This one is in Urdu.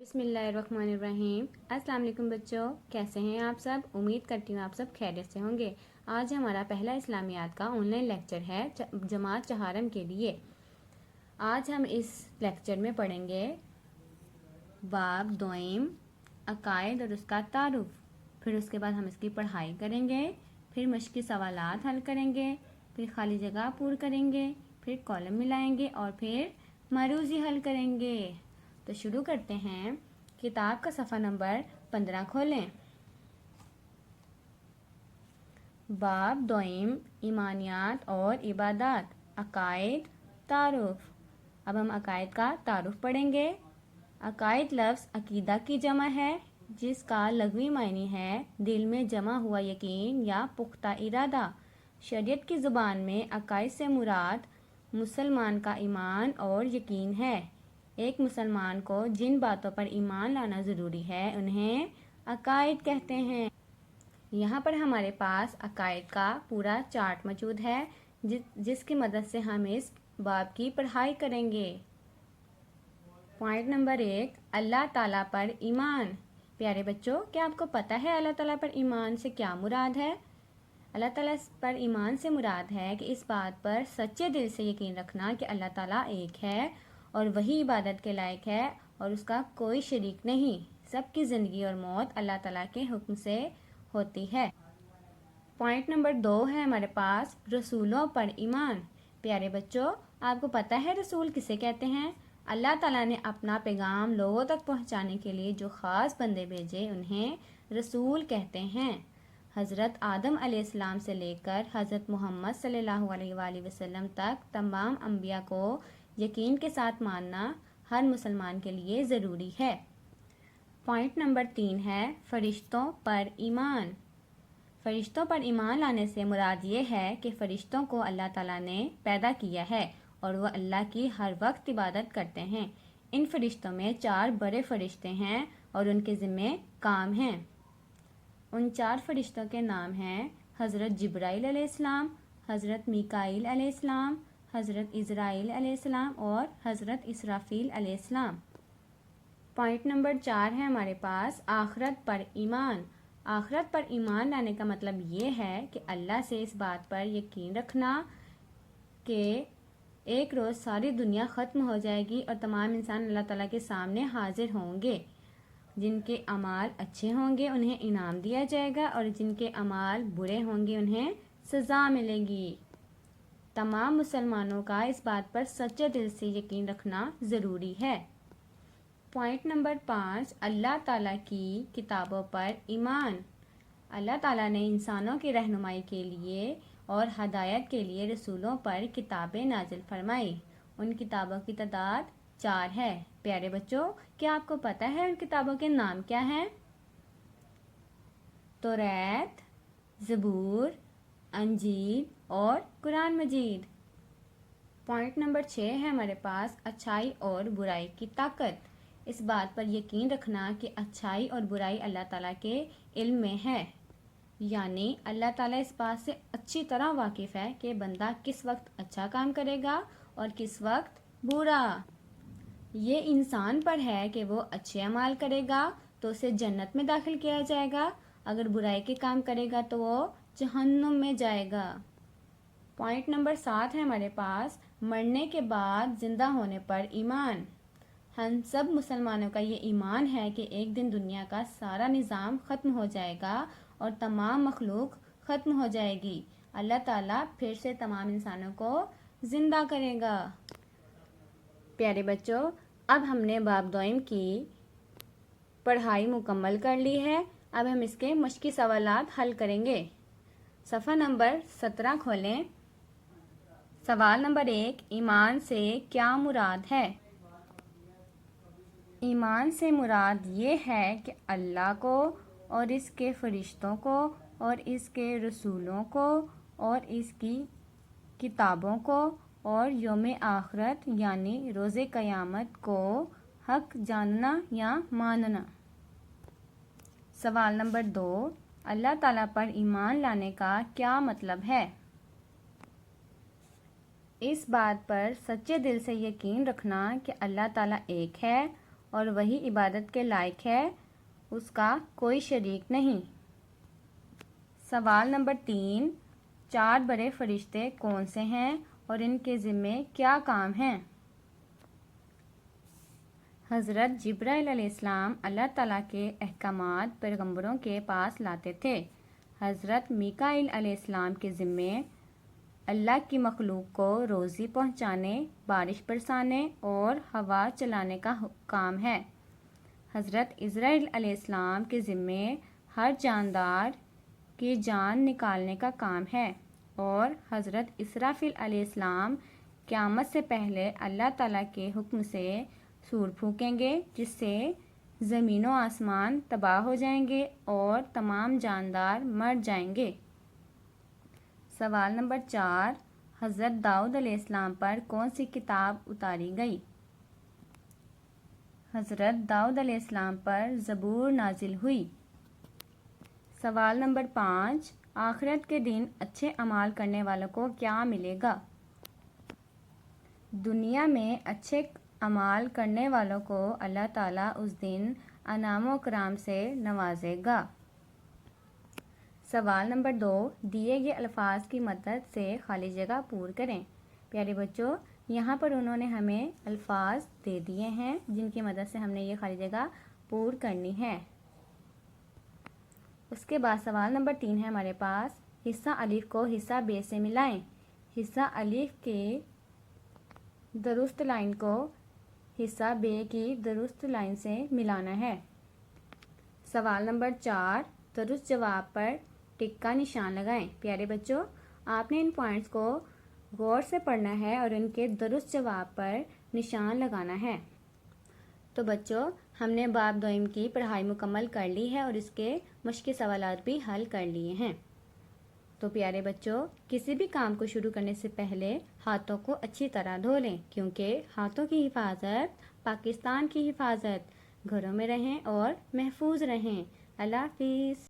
بسم اللہ الرحمن الرحیم۔ السلام علیکم بچوں، کیسے ہیں آپ سب؟ امید کرتی ہوں آپ سب خیریت سے ہوں گے۔ آج ہمارا پہلا اسلامیات کا آن لائن لیکچر ہے جماعت چہارم کے لیے۔ آج ہم اس لیکچر میں پڑھیں گے باب دوئم، عقائد اور اس کا تعارف۔ پھر اس کے بعد ہم اس کی پڑھائی کریں گے، پھر مشقی سوالات حل کریں گے، پھر خالی جگہ پور کریں گے، پھر کالم ملائیں گے اور پھر معروضی حل کریں گے۔ تو شروع کرتے ہیں۔ کتاب کا صفحہ نمبر 15 کھولیں۔ باب دوئم، ایمانیات اور عبادات، عقائد، تعارف۔ اب ہم عقائد کا تعارف پڑھیں گے۔ عقائد لفظ عقیدہ کی جمع ہے، جس کا لغوی معنی ہے دل میں جمع ہوا یقین یا پختہ ارادہ۔ شریعت کی زبان میں عقائد سے مراد مسلمان کا ایمان اور یقین ہے۔ ایک مسلمان کو جن باتوں پر ایمان لانا ضروری ہے انہیں عقائد کہتے ہیں۔ یہاں پر ہمارے پاس عقائد کا پورا چارٹ موجود ہے، جس کی مدد سے ہم اس باب کی پڑھائی کریں گے۔ پوائنٹ نمبر 1، اللہ تعالیٰ پر ایمان۔ پیارے بچوں، کیا آپ کو پتہ ہے اللہ تعالیٰ پر ایمان سے کیا مراد ہے؟ اللہ تعالیٰ پر ایمان سے مراد ہے کہ اس بات پر سچے دل سے یقین رکھنا کہ اللہ تعالیٰ ایک ہے اور وہی عبادت کے لائق ہے اور اس کا کوئی شریک نہیں۔ سب کی زندگی اور موت اللہ تعالیٰ کے حکم سے ہوتی ہے۔ پوائنٹ نمبر 2 ہے ہمارے پاس رسولوں پر ایمان۔ پیارے بچوں، آپ کو پتہ ہے رسول کسے کہتے ہیں؟ اللہ تعالیٰ نے اپنا پیغام لوگوں تک پہنچانے کے لیے جو خاص بندے بھیجے انہیں رسول کہتے ہیں۔ حضرت آدم علیہ السلام سے لے کر حضرت محمد صلی اللہ علیہ وآلہ وسلم تک تمام انبیاء کو یقین کے ساتھ ماننا ہر مسلمان کے لیے ضروری ہے۔ پوائنٹ نمبر 3 ہے فرشتوں پر ایمان۔ فرشتوں پر ایمان لانے سے مراد یہ ہے کہ فرشتوں کو اللہ تعالیٰ نے پیدا کیا ہے اور وہ اللہ کی ہر وقت عبادت کرتے ہیں۔ ان فرشتوں میں 4 بڑے فرشتے ہیں اور ان کے ذمہ کام ہیں۔ ان 4 فرشتوں کے نام ہیں حضرت جبرائیل علیہ السلام، حضرت میکائیل علیہ السلام، حضرت عزرائیل علیہ السلام اور حضرت اسرافیل علیہ السلام۔ پوائنٹ نمبر 4 ہے ہمارے پاس آخرت پر ایمان۔ آخرت پر ایمان لانے کا مطلب یہ ہے کہ اللہ سے اس بات پر یقین رکھنا کہ ایک روز ساری دنیا ختم ہو جائے گی اور تمام انسان اللہ تعالیٰ کے سامنے حاضر ہوں گے۔ جن کے اعمال اچھے ہوں گے انہیں انعام دیا جائے گا اور جن کے اعمال برے ہوں گے انہیں سزا ملے گی۔ تمام مسلمانوں کا اس بات پر سچے دل سے یقین رکھنا ضروری ہے۔ پوائنٹ نمبر 5، اللہ تعالیٰ کی کتابوں پر ایمان۔ اللہ تعالیٰ نے انسانوں کی رہنمائی کے لیے اور ہدایت کے لیے رسولوں پر کتابیں نازل فرمائی۔ ان کتابوں کی تعداد 4 ہے۔ پیارے بچوں، کیا آپ کو پتہ ہے ان کتابوں کے نام کیا ہیں؟ توریت، زبور، انجیل اور قرآن مجید۔ پوائنٹ نمبر 6 ہے ہمارے پاس اچھائی اور برائی کی طاقت۔ اس بات پر یقین رکھنا کہ اچھائی اور برائی اللہ تعالیٰ کے علم میں ہے، یعنی اللہ تعالیٰ اس بات سے اچھی طرح واقف ہے کہ بندہ کس وقت اچھا کام کرے گا اور کس وقت برا۔ یہ انسان پر ہے کہ وہ اچھے اعمال کرے گا تو اسے جنت میں داخل کیا جائے گا، اگر برائی کے کام کرے گا تو وہ جہنم میں جائے گا۔ پوائنٹ نمبر 7 ہے ہمارے پاس مرنے کے بعد زندہ ہونے پر ایمان۔ ہم سب مسلمانوں کا یہ ایمان ہے کہ ایک دن دنیا کا سارا نظام ختم ہو جائے گا اور تمام مخلوق ختم ہو جائے گی۔ اللہ تعالیٰ پھر سے تمام انسانوں کو زندہ کرے گا۔ پیارے بچوں، اب ہم نے باب دوئم کی پڑھائی مکمل کر لی ہے۔ اب ہم اس کے مشقی سوالات حل کریں گے۔ صفحہ نمبر 17 کھولیں۔ سوال نمبر 1، ایمان سے کیا مراد ہے؟ ایمان سے مراد یہ ہے کہ اللہ کو اور اس کے فرشتوں کو اور اس کے رسولوں کو اور اس کی کتابوں کو اور یوم آخرت یعنی روز قیامت کو حق جاننا یا ماننا۔ سوال نمبر 2، اللہ تعالیٰ پر ایمان لانے کا کیا مطلب ہے؟ اس بات پر سچے دل سے یقین رکھنا کہ اللہ تعالیٰ ایک ہے اور وہی عبادت کے لائق ہے، اس کا کوئی شریک نہیں۔ سوال نمبر 3، 4 بڑے فرشتے کون سے ہیں اور ان کے ذمے کیا کام ہیں؟ حضرت جبرائیل علیہ السلام اللہ تعالیٰ کے احکامات پیغمبروں کے پاس لاتے تھے۔ حضرت میکائیل علیہ السلام کے ذمے اللہ کی مخلوق کو روزی پہنچانے، بارش برسانے اور ہوا چلانے کا کام ہے۔ حضرت اسرائیل علیہ السلام کے ذمے ہر جاندار کی جان نکالنے کا کام ہے، اور حضرت اسرافیل علیہ السلام قیامت سے پہلے اللہ تعالیٰ کے حکم سے سور پھونکیں گے، جس سے زمین و آسمان تباہ ہو جائیں گے اور تمام جاندار مر جائیں گے۔ سوال نمبر 4، حضرت داؤد علیہ السلام پر کون سی کتاب اتاری گئی؟ حضرت داؤد علیہ السلام پر زبور نازل ہوئی۔ سوال نمبر 5، آخرت کے دن اچھے اعمال کرنے والوں کو کیا ملے گا؟ دنیا میں اچھے اعمال کرنے والوں کو اللہ تعالیٰ اس دن انعام و کرام سے نوازے گا۔ سوال نمبر 2، دیے گئے الفاظ کی مدد سے خالی جگہ پور کریں۔ پیارے بچوں، یہاں پر انہوں نے ہمیں الفاظ دے دیے ہیں جن کی مدد سے ہم نے یہ خالی جگہ پور کرنی ہے۔ اس کے بعد سوال نمبر 3 ہے ہمارے پاس، حصہ الف کو حصہ ب سے ملائیں۔ حصہ الف کے درست لائن کو حصہ ب کی درست لائن سے ملانا ہے۔ سوال نمبر 4، درست جواب پر ٹک کا نشان لگائیں۔ پیارے بچوں، آپ نے ان پوائنٹس کو غور سے پڑھنا ہے اور ان کے درست جواب پر نشان لگانا ہے۔ تو بچوں، ہم نے باب دوئم کی پڑھائی مکمل کر لی ہے اور اس کے مشقی سوالات بھی حل کر لیے ہیں۔ تو پیارے بچوں، کسی بھی کام کو شروع کرنے سے پہلے ہاتھوں کو اچھی طرح دھو لیں، کیونکہ ہاتھوں کی حفاظت پاکستان کی حفاظت۔ گھروں میں رہیں اور محفوظ رہیں۔ اللہ حافظ۔